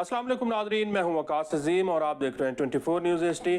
अस्सलाम वालेकुम नादरीन, मैं हूं वकास अजीम और आप देख रहे हैं 24 न्यूज़ HD।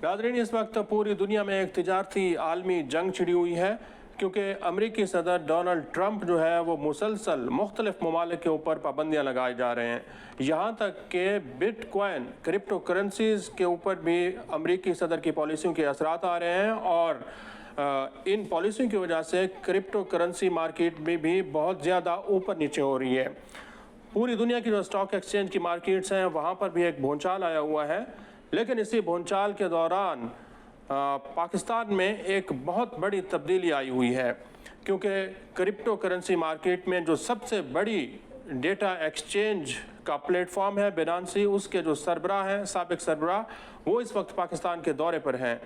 नादरीन, इस वक्त पूरी दुनिया में एक तिजारती आलमी जंग छिड़ी हुई है क्योंकि अमरीकी सदर डोनाल्ड ट्रंप जो है वो मुसलसल मुख्तलिफ ममालिक के ऊपर पाबंदियाँ लगाए जा रहे हैं। यहाँ तक कि बिटकॉइन क्रिप्टो करेंसीज़ के ऊपर भी अमरीकी सदर की पॉलिसियों के असरात आ रहे हैं और इन पॉलिसियों की वजह से क्रिप्टो करेंसी मार्केट में भी बहुत ज़्यादा ऊपर नीचे हो रही है। पूरी दुनिया की जो स्टॉक एक्सचेंज की मार्केट्स हैं वहाँ पर भी एक भूचाल आया हुआ है, लेकिन इसी भूचाल के दौरान पाकिस्तान में एक बहुत बड़ी तब्दीली आई हुई है क्योंकि क्रिप्टो करेंसी मार्केट में जो सबसे बड़ी डेटा एक्सचेंज का प्लेटफॉर्म है बिनांसी, उसके जो सरबराह हैं, साबिक सरबराह, वो इस वक्त पाकिस्तान के दौरे पर हैं।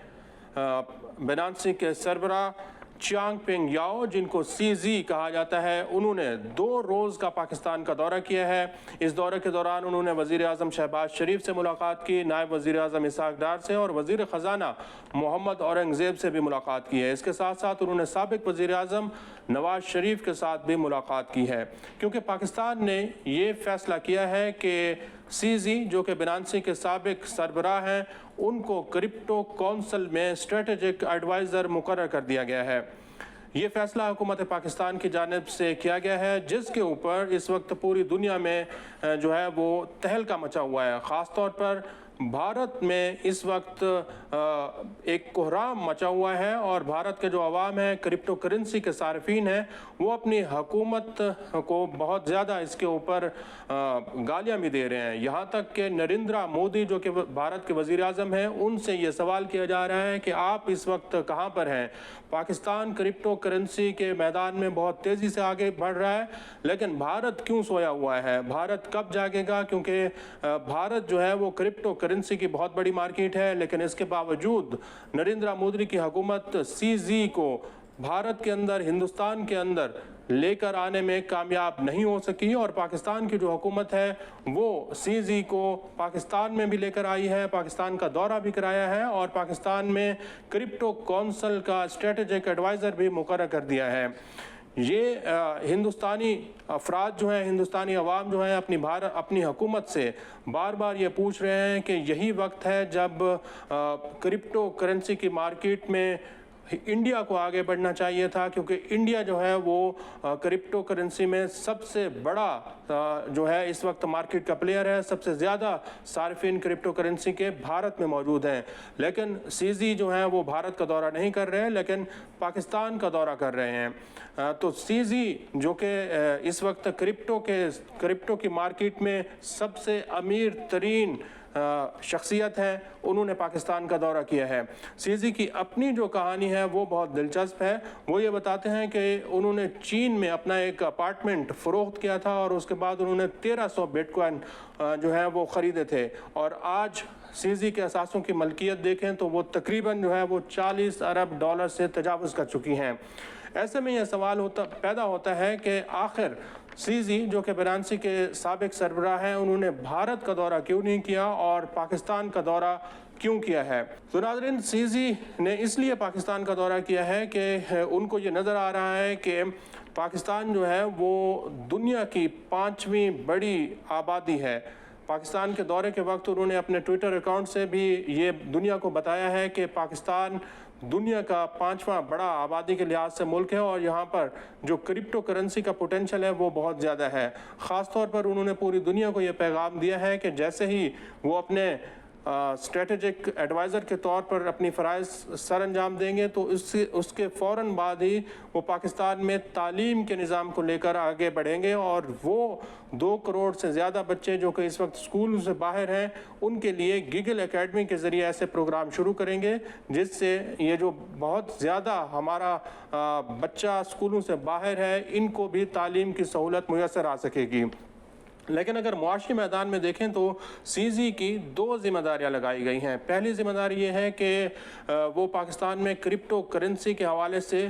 बिनांसी के सरबराह चियांगपेंग याओ, जिनको CZ कहा जाता है, उन्होंने 2 रोज़ का पाकिस्तान का दौरा किया है। इस दौरे के दौरान उन्होंने वज़ीर आज़म शहबाज शरीफ से मुलाकात की, नायब वज़ीर आज़म इसहाक डार से और वज़ीर ख़जाना मोहम्मद औरंगज़ेब से भी मुलाकात की है। इसके साथ साथ उन्होंने साबिक वज़ीर आज़म नवाज शरीफ के साथ भी मुलाकात की है क्योंकि पाकिस्तान ने ये फ़ैसला किया है कि CZ जो कि बिनांसी के साबिक सरबराह हैं, उनको क्रिप्टो कौंसल में स्ट्रेटेजिक एडवाइज़र मुकर्रर कर दिया गया है। ये फ़ैसला हुकूमत पाकिस्तान की जानिब से किया गया है, जिसके ऊपर इस वक्त पूरी दुनिया में जो है वो तहलका मचा हुआ है। ख़ास तौर पर भारत में इस वक्त एक कोहराम मचा हुआ है और भारत के जो अवाम है, क्रिप्टो करेंसी के सार्फिन हैं, वो अपनी हुकूमत को बहुत ज़्यादा इसके ऊपर गालियाँ भी दे रहे हैं। यहाँ तक कि नरेंद्र मोदी जो कि भारत के वज़ीर आज़म हैं, उनसे ये सवाल किया जा रहा है कि आप इस वक्त कहाँ पर हैं। पाकिस्तान क्रिप्टो करेंसी के मैदान में बहुत तेज़ी से आगे बढ़ रहा है, लेकिन भारत क्यों सोया हुआ है, भारत कब जागेगा? क्योंकि भारत जो है वो क्रिप्टो करेंसी की बहुत बड़ी मार्केट है, लेकिन इसके बावजूद नरेंद्र मोदी की हुकूमत CZ को भारत के अंदर, हिंदुस्तान के अंदर लेकर आने में कामयाब नहीं हो सकी और पाकिस्तान की जो हुकूमत है वो CZ को पाकिस्तान में भी लेकर आई है, पाकिस्तान का दौरा भी कराया है और पाकिस्तान में क्रिप्टो कौंसल का स्ट्रेटेजिक एडवाइज़र भी मुकर्रर कर दिया है। ये हिंदुस्तानी अफराद जो हैं, हिंदुस्तानी अवाम जो हैं, अपनी हुकूमत से बार बार ये पूछ रहे हैं कि यही वक्त है जब क्रिप्टो करेंसी की मार्केट में इंडिया को आगे बढ़ना चाहिए था, क्योंकि इंडिया जो है वो क्रिप्टो करेंसी में सबसे बड़ा जो है इस वक्त मार्केट का प्लेयर है। सबसे ज़्यादा सार्फिन क्रिप्टो करेंसी के भारत में मौजूद हैं, लेकिन CZ जो है वो भारत का दौरा नहीं कर रहे हैं, लेकिन पाकिस्तान का दौरा कर रहे हैं। तो CZ जो कि इस वक्त क्रिप्टो की मार्केट में सबसे अमीर तरीन शख्सियत है, उन्होंने पाकिस्तान का दौरा किया है। CZ की अपनी जो कहानी है वो बहुत दिलचस्प है। वो ये बताते हैं कि उन्होंने चीन में अपना एक अपार्टमेंट फ़रोख्त किया था और उसके बाद उन्होंने 1300 बिटकॉइन जो है वो ख़रीदे थे और आज CZ के असासों की मलकियत देखें तो वो तकरीबन जो है वो $40 अरब से तजावुज़ कर चुकी हैं। ऐसे में यह सवाल पैदा होता है कि आखिर CZ जो कि बिनांसी के साबिक सरबराह हैं, उन्होंने भारत का दौरा क्यों नहीं किया और पाकिस्तान का दौरा क्यों किया है? तो नाज़रीन, CZ ने इसलिए पाकिस्तान का दौरा किया है कि उनको ये नज़र आ रहा है कि पाकिस्तान जो है वो दुनिया की 5वीं बड़ी आबादी है। पाकिस्तान के दौरे के वक्त उन्होंने अपने ट्विटर अकाउंट से भी ये दुनिया को बताया है कि पाकिस्तान दुनिया का 5वां बड़ा आबादी के लिहाज से मुल्क है और यहाँ पर जो क्रिप्टो करेंसी का पोटेंशल है वो बहुत ज़्यादा है। ख़ास तौर पर उन्होंने पूरी दुनिया को ये पैगाम दिया है कि जैसे ही वो अपने स्ट्रेटेजिक एडवाइज़र के तौर पर अपनी फ़राइज़ सर अंजाम देंगे तो उसके फ़ौरन बाद ही वो पाकिस्तान में तालीम के निज़ाम को लेकर आगे बढ़ेंगे और वो 2 करोड़ से ज़्यादा बच्चे जो कि इस वक्त स्कूल से बाहर हैं, उनके लिए गीगल एकेडमी के ज़रिए ऐसे प्रोग्राम शुरू करेंगे जिससे ये जो बहुत ज़्यादा हमारा बच्चा स्कूलों से बाहर है, इनको भी तालीम की सहूलत मुयस्सर आ सकेगी। लेकिन अगर मुआशी मैदान में देखें तो CZ की 2 ज़िम्मेदारियाँ लगाई गई हैं। पहली ज़िम्मेदारी ये है कि वो पाकिस्तान में क्रिप्टो करेंसी के हवाले से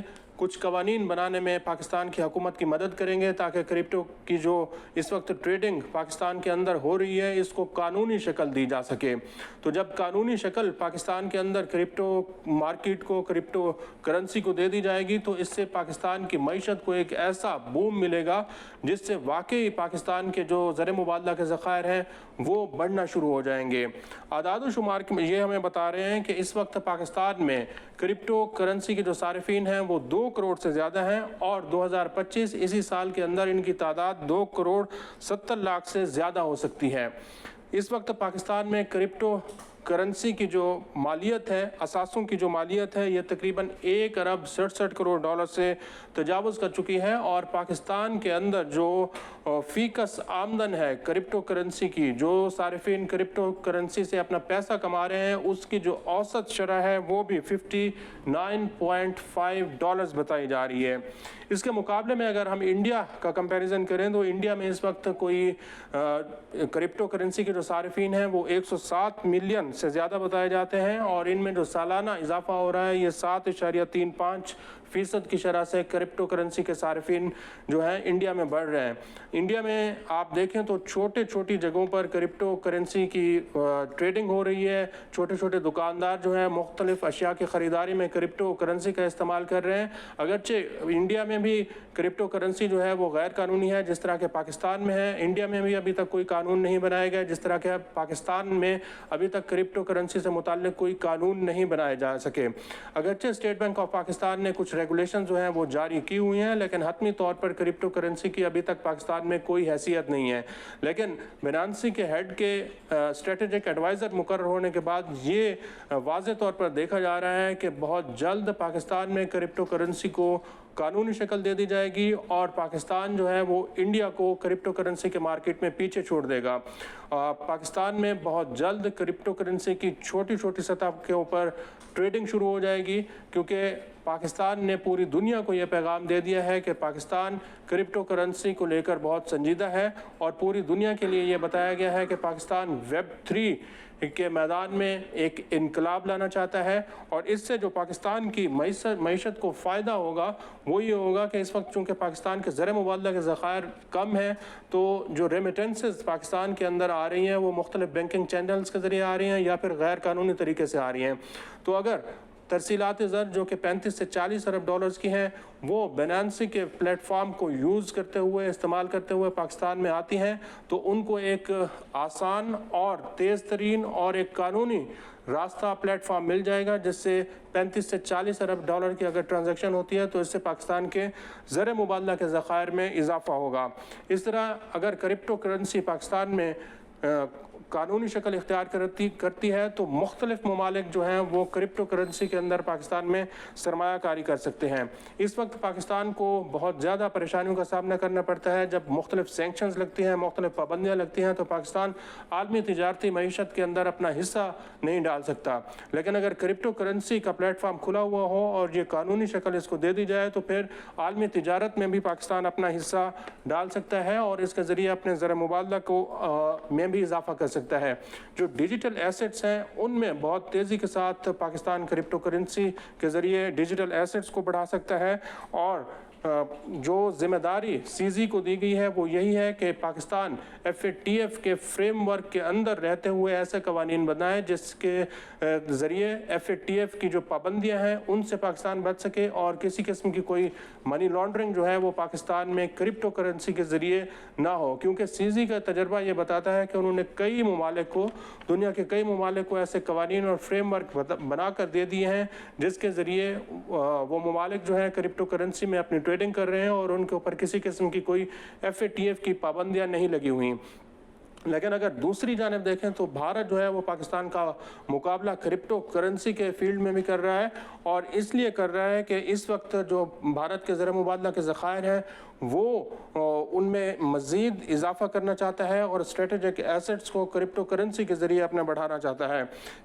कुछ कवानीन बनाने में पाकिस्तान की हुकूमत की मदद करेंगे ताकि क्रिप्टो की जो इस वक्त ट्रेडिंग पाकिस्तान के अंदर हो रही है इसको कानूनी शक्ल दी जा सके। तो जब कानूनी शक्ल पाकिस्तान के अंदर क्रिप्टो मार्केट को, क्रिप्टो करेंसी को दे दी जाएगी तो इससे पाकिस्तान की मईशत को एक ऐसा बूम मिलेगा जिससे वाकई पाकिस्तान के जो ज़र मुबादला के ज़खायर हैं वो बढ़ना शुरू हो जाएंगे। आदाद शुमार ये हमें बता रहे हैं कि इस वक्त पाकिस्तान में क्रिप्टो करेंसी के जो सारिफीन हैं वो 2 करोड़ से ज़्यादा हैं और 2025 इसी साल के अंदर इनकी तादाद 2 करोड़ 70 लाख से ज़्यादा हो सकती है। इस वक्त पाकिस्तान में क्रिप्टो करेंसी की जो मालियत है, असासों की जो मालियत है, ये तकरीबन 1 अरब 67 करोड़ डॉलर से तजावुज़ कर चुकी है और पाकिस्तान के अंदर जो फ़ीकस आमदन है क्रिप्टो करेंसी की, जो सारिफीन क्रिप्टो करेंसी से अपना पैसा कमा रहे हैं, उसकी जो औसत शरह है वो भी 59.5 डॉलर्स बताई जा रही है। इसके मुकाबले में अगर हम इंडिया का कंपैरिजन करें तो इंडिया में इस वक्त कोई क्रिप्टो करेंसी के जो सारिफीन हैं वो 107 मिलियन से ज़्यादा बताए जाते हैं और इनमें जो सालाना इजाफा हो रहा है ये 7.35% की शरह से क्रिप्टो करेंसी के सारिफीन जो हैं इंडिया में बढ़ रहे हैं। इंडिया में आप देखें तो छोटी जगहों पर क्रिप्टो करेंसी की ट्रेडिंग हो रही है। छोटे दुकानदार जो हैं मुख्तलिफ अशिया की ख़रीदारी में क्रिप्टो करेंसी का इस्तेमाल कर रहे हैं। अगरचे इंडिया में भी क्रिप्टो करेंसी जो है वो गैर कानूनी है जिस तरह के पाकिस्तान में है। इंडिया में भी अभी तक कोई कानून नहीं बनाया गया जिस तरह के पाकिस्तान में अभी तक क्रिप्टो करेंसी से मुताल्लिक कोई कानून नहीं बनाए जा सके। अगरचे स्टेट बैंक ऑफ पाकिस्तान ने कुछ रेगुलेशन जो हैं वो जारी की हुई हैं लेकिन हतमी तौर पर क्रिप्टो करेंसी की अभी तक पाकिस्तान में कोई हैसियत नहीं है। लेकिन बिनांसी के हेड के स्ट्रेटेजिक एडवाइज़र मुकर्रर होने के बाद ये वाज़े तौर पर देखा जा रहा है कि बहुत जल्द पाकिस्तान में क्रिप्टो करेंसी को कानूनी शक्ल दे दी जाएगी और पाकिस्तान जो है वो इंडिया को क्रिप्टो करेंसी के मार्केट में पीछे छोड़ देगा। पाकिस्तान में बहुत जल्द क्रिप्टो करेंसी की छोटी सतह के ऊपर ट्रेडिंग शुरू हो जाएगी क्योंकि पाकिस्तान ने पूरी दुनिया को ये पैगाम दे दिया है कि पाकिस्तान क्रिप्टो करेंसी को लेकर बहुत संजीदा है और पूरी दुनिया के लिए ये बताया गया है कि पाकिस्तान वेब3 के मैदान में एक इनकलाब लाना चाहता है और इससे जो पाकिस्तान की मईशत को फ़ायदा होगा वो ये होगा कि इस वक्त चूँकि पाकिस्तान के ज़र मुबादला के ज़खायर कम हैं तो जो रेमिटेंसेस पाकिस्तान के अंदर आ रही हैं वो मुख्तलिफ बैंकिंग चैनल्स के ज़रिए आ रही हैं या फिर गैर कानूनी तरीके से आ रही हैं। तो अगर तरसीलात ज़र जो कि 35 से 40 अरब डॉलर्स की हैं वो बिनांसी के प्लेटफॉर्म को यूज़ करते हुए, इस्तेमाल करते हुए पाकिस्तान में आती हैं तो उनको एक आसान और तेज़ तरीन और एक कानूनी रास्ता प्लेटफॉर्म मिल जाएगा जिससे 35 से 40 अरब डॉलर की अगर ट्रांजैक्शन होती है तो इससे पाकिस्तान के ज़र मुबादला के ज़खायर में इजाफा होगा। इस तरह अगर क्रिप्टो करेंसी पाकिस्तान में कानूनी शक्ल इख्तियार करती है तो मुख्तलिफ ममालिक जो हैं वो क्रिप्टो करेंसी के अंदर पाकिस्तान में सरमायाकारी कर सकते हैं। इस वक्त पाकिस्तान को बहुत ज़्यादा परेशानियों का सामना करना पड़ता है। जब मुख्तलिफ सैंक्शंस लगती हैं, मुख्तलिफ पाबंदियाँ लगती हैं तो पाकिस्तान आलमी तिजारती मईशत के अंदर अपना हिस्सा नहीं डाल सकता। लेकिन अगर क्रिप्टो करेंसी का प्लेटफॉर्म खुला हुआ हो और ये कानूनी शक्ल इसको दे दी जाए तो फिर आलमी तिजारत में भी पाकिस्तान अपना हिस्सा डाल सकता है और इसके ज़रिए अपने ज़र मुबादला को में भी इजाफा कर सकता है। जो डिजिटल एसेट्स हैं उनमें बहुत तेज़ी के साथ पाकिस्तान क्रिप्टो करेंसी के ज़रिए डिजिटल एसेट्स को बढ़ा सकता है और जो जिम्मेदारी सीजी को दी गई है वो यही है कि पाकिस्तान FATF के फ्रेमवर्क के अंदर रहते हुए ऐसे कवानीन बनाए जिसके ज़रिए FATF की जो पाबंदियां हैं उनसे पाकिस्तान बच सके और किसी किस्म की कोई मनी लॉन्ड्रिंग जो है वो पाकिस्तान में क्रिप्टो करेंसी के ज़रिए ना हो। क्योंकि सीजी का तजर्बा ये बताता है कि उन्होंने कई ममालिक को, दुनिया के कई ममालिक को ऐसे कवानीन और फ्रेमवर्क बना कर दे दिए हैं जिसके ज़रिए वो ममालिक जो है क्रिप्टो करेंसी में अपनी ट्रेडिंग कर रहे हैं और उनके ऊपर किसी किस्म की कोई FATF की पाबंदियां नहीं लगी हुई। लेकिन अगर दूसरी जानिब देखें तो भारत जो है वो पाकिस्तान का मुकाबला क्रिप्टो करेंसी के फील्ड में भी कर रहा है और इसलिए कर रहा है कि इस वक्त जो भारत के ज़र मुबादला के ज़खायर हैं वो उनमें मज़ीद इजाफा करना चाहता है और स्ट्रेटेजिक एसेट्स को क्रिप्टो करेंसी के ज़रिए अपने बढ़ाना चाहता है,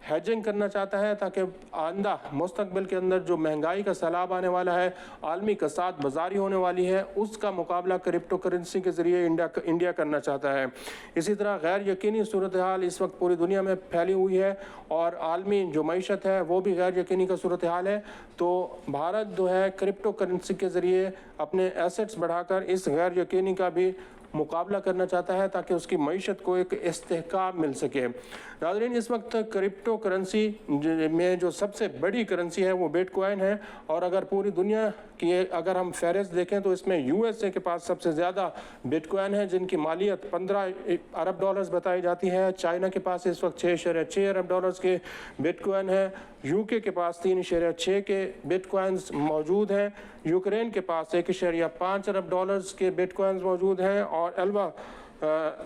हेजिंग करना चाहता है, ताकि आइंदा मुस्तकबिल के अंदर जो महंगाई का सैलाब आने वाला है, आलमी कसाद बाजारी होने वाली है, उसका मुकाबला क्रिप्टो करेंसी के ज़रिए इंडिया करना चाहता है। इसी तरह गैर यकीनी सूरत हाल इस वक्त पूरी दुनिया में फैली हुई है और आलमी जो मईशत है वो भी गैर यकीनी का सूरत हाल है। तो भारत जो है क्रिप्टो करेंसी के ज़रिए अपने एसेट्स बढ़ाकर इस गैर यकीनी का भी मुकाबला करना चाहता है, ताकि उसकी मईशत को एक इस्तेहकाम मिल सके। नाज़रीन, इस वक्त क्रिप्टो करेंसी में जो सबसे बड़ी करेंसी है वो बिटकॉइन है, और अगर पूरी दुनिया की अगर हम फहरिस्त देखें तो इसमें यूएसए के पास सबसे ज़्यादा बिटकॉइन है, जिनकी मालियत 15 अरब डॉलर्स बताई जाती है। चाइना के पास इस वक्त 6.6 अरब डॉलर्स के बिटकॉइन है। यूके के पास 3.6 के बिटकॉइंस मौजूद हैं। यूक्रेन के पास 1.5 अरब डॉलर्स के बिटकॉइंस मौजूद हैं, और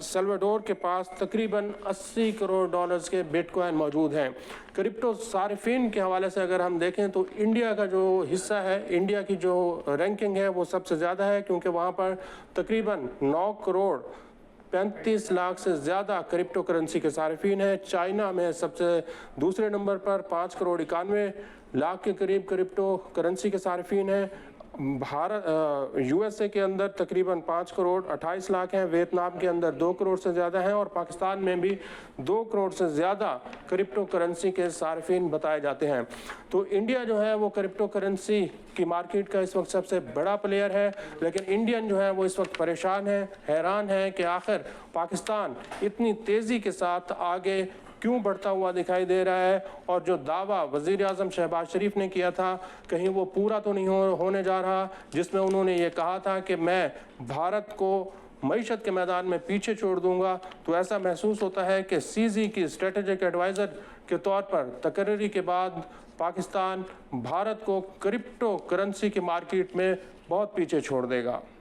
सल्वाडोर के पास तकरीबन 80 करोड़ डॉलर्स के बिटकॉइन मौजूद हैं। क्रिप्टो सारिफिन के हवाले से अगर हम देखें तो इंडिया का जो हिस्सा है, इंडिया की जो रैंकिंग है वो सबसे ज़्यादा है, क्योंकि वहाँ पर तकरीबन 9 करोड़ 35 लाख से ज़्यादा क्रिप्टो करेंसी के सारिफिन हैं। चाइना में सबसे दूसरे नंबर पर 5 करोड़ 91 लाख के करीब क्रिप्टो करेंसी के सारिफिन हैं। यूएसए के अंदर तकरीबन 5 करोड़ 28 लाख हैं, वियतनाम के अंदर 2 करोड़ से ज़्यादा हैं, और पाकिस्तान में भी 2 करोड़ से ज़्यादा क्रिप्टो करेंसी के सारिफिन बताए जाते हैं। तो इंडिया जो है वो क्रिप्टो करेंसी की मार्केट का इस वक्त सबसे बड़ा प्लेयर है, लेकिन इंडियन जो है वो इस वक्त परेशान है, हैरान है कि आखिर पाकिस्तान इतनी तेज़ी के साथ आगे क्यों बढ़ता हुआ दिखाई दे रहा है, और जो दावा वज़ीर आज़म शहबाज शरीफ ने किया था कहीं वो पूरा तो नहीं होने जा रहा, जिसमें उन्होंने ये कहा था कि मैं भारत को मईशत के मैदान में पीछे छोड़ दूंगा। तो ऐसा महसूस होता है कि सीजी की स्ट्रेटेजिक एडवाइज़र के तौर पर तकर्री के बाद पाकिस्तान भारत को क्रिप्टो करेंसी की मार्केट में बहुत पीछे छोड़ देगा।